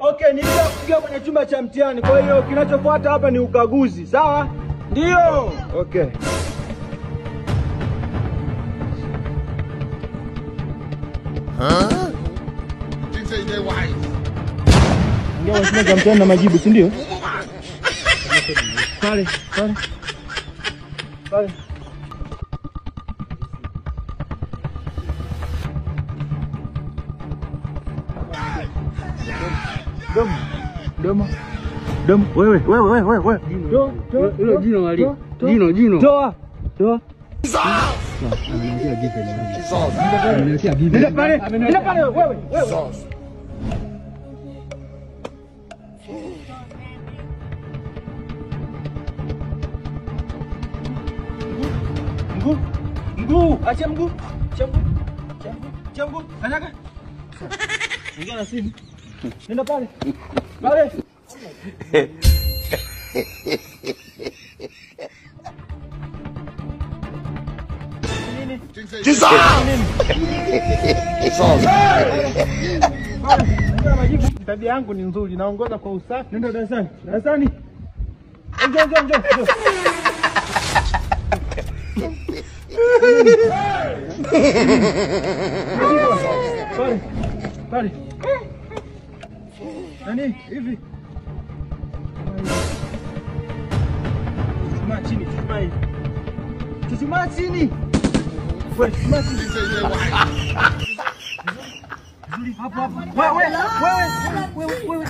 Okay, nitakuja kwenye chumba cha mtihani. Kwa hiyo kinachofuata hapa ni ukaguzi, sawa? Ndio. Okay. Ndio wasema mtihani na majibu, si ndio? Pale. Domo. Wewe. Hilo jino wali. Jino. Toa. Ameniambia given. Ameniambia given. Nenda pale wewe. Mguu. Acha mguu. Mguu. Kanyaga. Ingia na simu. Nenda pale. Tabia yangu ni nzuri, naongoza kwa usafi. Nenda darasani. Njoo. Pale. Nani hivi? Tusimama chini. Wewe, hapo. Wewe.